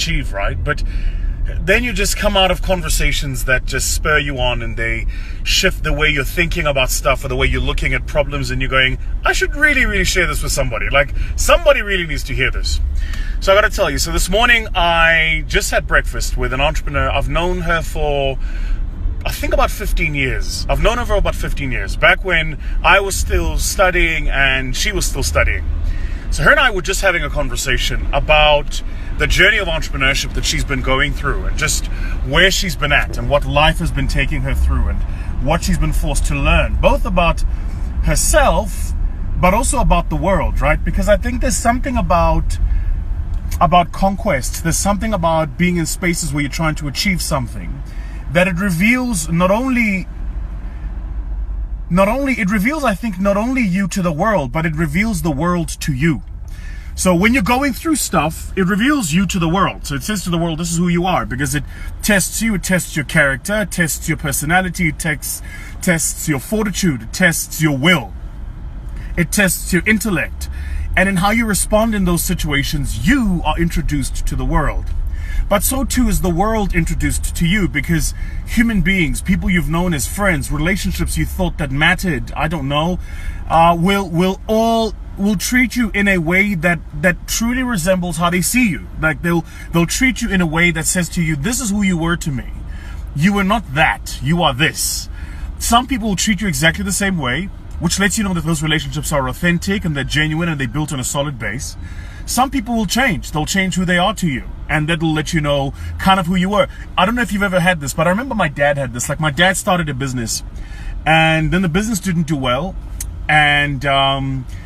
achieve, right? But then you just come out of conversations that just spur you on, and they shift the way you're thinking about stuff or the way you're looking at problems, and you're going, I should really, really share this with somebody. Like, somebody really needs to hear this. So I got to tell you, so this morning I just had breakfast with an entrepreneur. I've known her for, I think, about 15 years. I've known her for about 15 years, back when I was still studying and she was still studying. So her and I were just having a conversation about the journey of entrepreneurship that she's been going through, and just where she's been at, and what life has been taking her through, and what she's been forced to learn, both about herself, but also about the world, right? Because I think there's something about conquest, there's something about being in spaces where you're trying to achieve something, that it reveals not only I think not only you to the world, but it reveals the world to you. So when you're going through stuff, it reveals you to the world. So it says to the world, this is who you are, because it tests you, it tests your character, it tests your personality, it tests your fortitude, it tests your will, it tests your intellect. And in how you respond in those situations, you are introduced to the world. But so too is the world introduced to you, because human beings, people you've known as friends, relationships you thought that mattered, I don't know, will treat you in a way that truly resembles how they see you. Like they'll treat you in a way that says to you, this is who you were to me. You were not that, you are this. Some people will treat you exactly the same way, which lets you know that those relationships are authentic and they're genuine and they're built on a solid base. Some people will change. They'll change who they are to you, and that'll let you know kind of who you were. I don't know if you've ever had this, but I remember my dad had this. Like, my dad started a business, and then the business didn't do well, and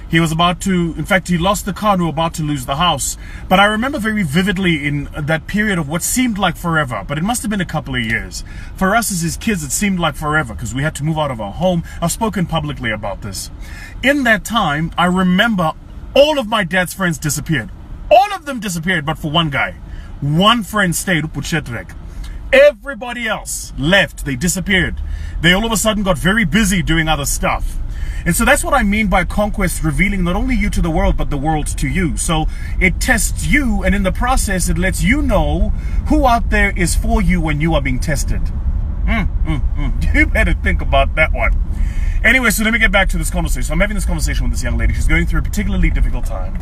he was about to, in fact, he lost the car and we were about to lose the house. But I remember very vividly in that period of what seemed like forever, but it must have been a couple of years. For us as his kids, it seemed like forever, because we had to move out of our home. I've spoken publicly about this. In that time, I remember all of my dad's friends disappeared. All of them disappeared, but for one guy. One friend stayed, everybody else left. They disappeared. They all of a sudden got very busy doing other stuff. And so that's what I mean by conquest, revealing not only you to the world, but the world to you. So it tests you, and in the process, it lets you know who out there is for you when you are being tested. You better think about that one. Anyway, so let me get back to this conversation. So I'm having this conversation with this young lady. She's going through a particularly difficult time.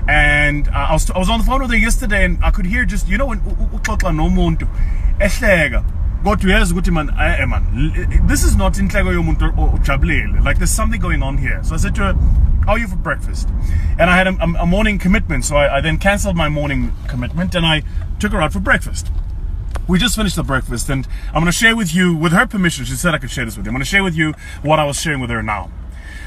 And I was on the phone with her yesterday, and I could hear just, you know, when uxoxa nomuntu ehleka. This is not inhleko yomuntu ojabulile. Like, there's something going on here. So I said to her, how are you for breakfast? And I had a morning commitment, so I then cancelled my morning commitment, and I took her out for breakfast. We just finished the breakfast, and I'm going to share with you, with her permission, she said I could share this with you. I'm going to share with you what I was sharing with her now.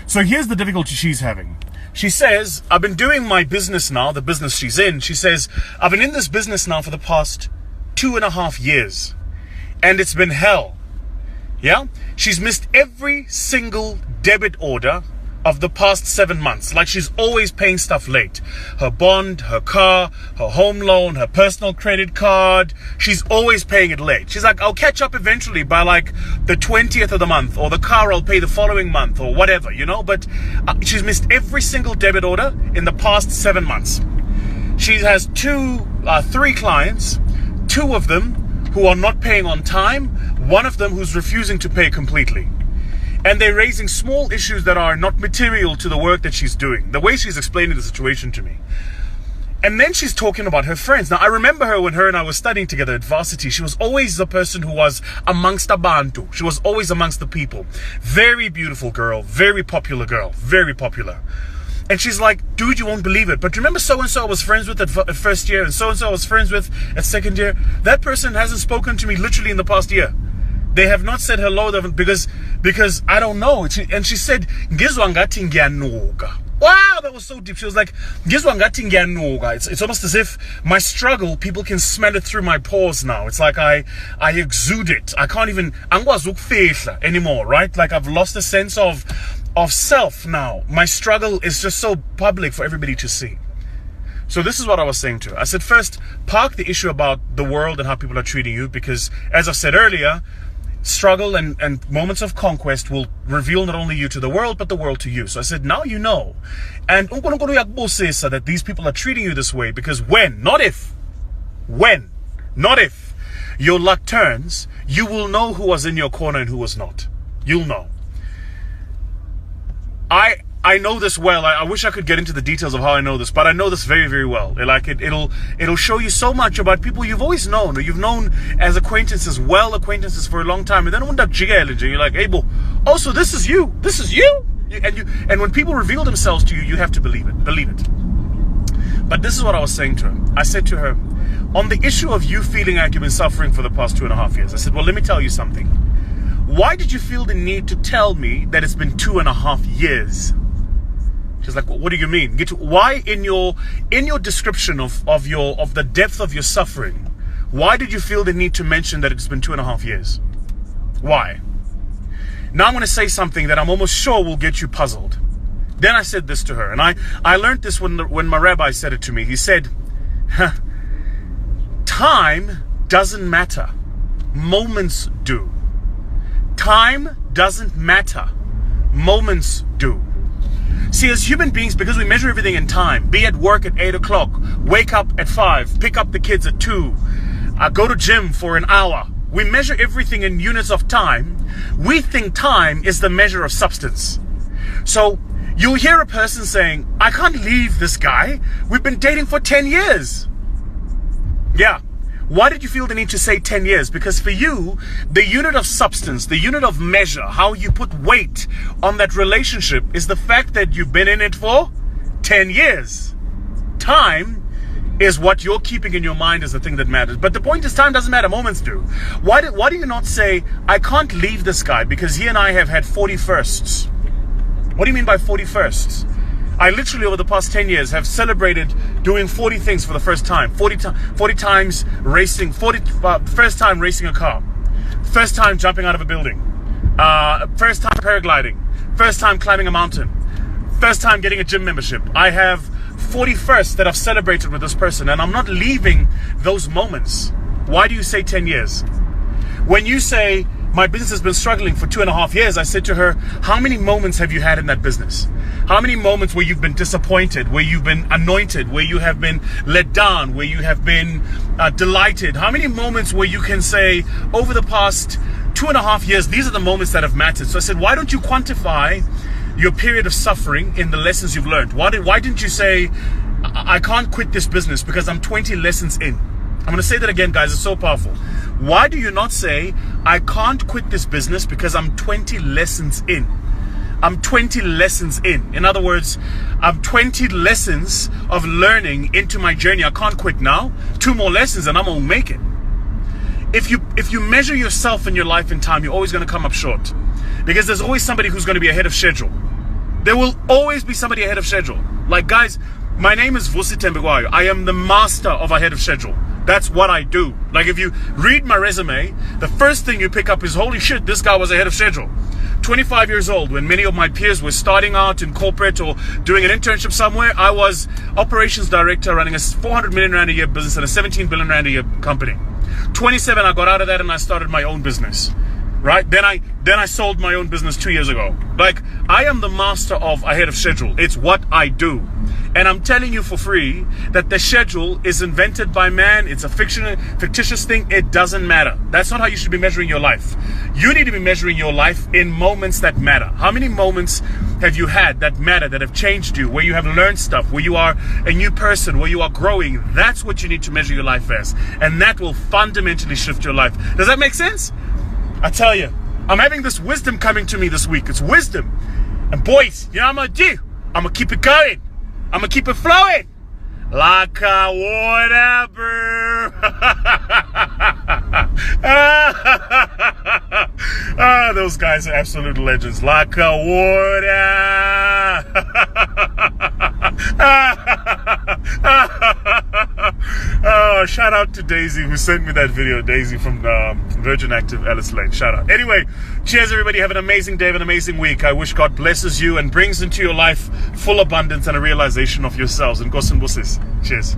So here's the difficulty she's having. She says, I've been doing my business now, the business she's in. She says, I've been in this business now for the past 2.5 years. And it's been hell. Yeah? She's missed every single debit order of the past 7 months. Like, she's always paying stuff late. Her bond, her car, her home loan, her personal credit card. She's always paying it late. She's like, I'll catch up eventually by like the 20th of the month, or the car I'll pay the following month, or whatever, you know. But she's missed every single debit order in the past 7 months. She has three clients, 2 of them who are not paying on time, 1 of them who's refusing to pay completely. And they're raising small issues that are not material to the work that she's doing, the way she's explaining the situation to me. And then she's talking about her friends. Now, I remember her when her and I were studying together at varsity. She was always the person who was amongst abantu. She was always amongst the people. Very beautiful girl, very popular girl, very popular. And she's like, dude, you won't believe it, but remember so-and-so I was friends with at first year, and so-and-so I was friends with at second year? That person hasn't spoken to me literally in the past year. They have not said hello because I don't know. And she said, ngizwa ngathi ngiyanuka. Wow, that was so deep. She was like, ngizwa ngathi ngiyanuka. It's almost as if my struggle, people can smell it through my pores now. It's like I exude it. I can't even angikwazi ukufihla anymore, right? Like, I've lost a sense of self now. My struggle is just so public for everybody to see. So this is what I was saying to her. I said, first, park the issue about the world and how people are treating you, because, as I said earlier, struggle and moments of conquest will reveal not only you to the world, but the world to you. So I said, now you know. And uNkulunkulu uyakubusisa that these people are treating you this way, because when, not if, When, not if, your luck turns, you will know who was in your corner and who was not. You'll know. I know this well. I wish I could get into the details of how I know this, but I know this very, very well. It'll show you so much about people you've always known, or you've known as acquaintances, acquaintances for a long time, and then you're like, hey, bo, also this is you. This is you. And when people reveal themselves to you, you have to believe it. Believe it. But this is what I was saying to her. I said to her, on the issue of you feeling like you've been suffering for the past 2.5 years, I said, well, let me tell you something. Why did you feel the need to tell me that it's been 2.5 years? She's like, well, what do you mean? Why in your description of the depth of your suffering, why did you feel the need to mention that it's been 2.5 years? Why? Now I'm going to say something that I'm almost sure will get you puzzled. Then I said this to her, and I learned this when my rabbi said it to me. He said, time doesn't matter. Moments do. Time doesn't matter. Moments do. See, as human beings, because we measure everything in time, be at work at 8 o'clock, wake up at 5, pick up the kids at 2, go to gym for an hour. We measure everything in units of time. We think time is the measure of substance. So you'll hear a person saying, I can't leave this guy. We've been dating for 10 years. Yeah. Why did you feel the need to say 10 years? Because for you, the unit of substance, the unit of measure, how you put weight on that relationship is the fact that you've been in it for 10 years. Time is what you're keeping in your mind as the thing that matters. But the point is, time doesn't matter, moments do. Why do you not say, I can't leave this guy because he and I have had 40 firsts? What do you mean by 40 firsts? I literally, over the past 10 years, have celebrated doing 40 things for the first time. 40 times racing, first time racing a car. First time jumping out of a building. First time paragliding. First time climbing a mountain. First time getting a gym membership. I have 40 firsts that I've celebrated with this person, and I'm not leaving those moments. Why do you say 10 years? When you say, my business has been struggling for 2.5 years, I said to her, how many moments have you had in that business? How many moments where you've been disappointed, where you've been anointed, where you have been let down, where you have been delighted? How many moments where you can say, over the past 2.5 years, these are the moments that have mattered? So I said, why don't you quantify your period of suffering in the lessons you've learned? Why didn't you say, I can't quit this business because I'm 20 lessons in? I'm going to say that again, guys. It's so powerful. Why do you not say, I can't quit this business because I'm 20 lessons in? I'm 20 lessons in. In other words, I'm 20 lessons of learning into my journey. I can't quit now. 2 more lessons and I'm going to make it. If you measure yourself in your life in time, you're always going to come up short. Because there's always somebody who's going to be ahead of schedule. There will always be somebody ahead of schedule. Like, guys, my name is Vusi Thembekwayo. I am the master of ahead of schedule. That's what I do. Like, if you read my resume, the first thing you pick up is, holy shit, this guy was ahead of schedule. 25 years old, when many of my peers were starting out in corporate or doing an internship somewhere, I was operations director running a 400 million rand a year business and a 17 billion rand a year company. 27, I got out of that and I started my own business. Right? Then I sold my own business 2 years ago. Like, I am the master of ahead of schedule. It's what I do. And I'm telling you for free that the schedule is invented by man. It's a fictitious thing. It doesn't matter. That's not how you should be measuring your life. You need to be measuring your life in moments that matter. How many moments have you had that matter, that have changed you, where you have learned stuff, where you are a new person, where you are growing? That's what you need to measure your life as. And that will fundamentally shift your life. Does that make sense? I tell you, I'm having this wisdom coming to me this week. It's wisdom. And boys, you know what I'm going to do? I'm going to keep it going. I'm going to keep it flowing. Like whatever. Those guys are absolute legends. Like whatever. Shout out to Daisy who sent me that video. Daisy from Virgin Active Alice Lane. Shout out. Anyway, cheers everybody. Have an amazing day, have an amazing week. I wish God blesses you and brings into your life full abundance and a realization of yourselves. And Gosan Busis. Cheers.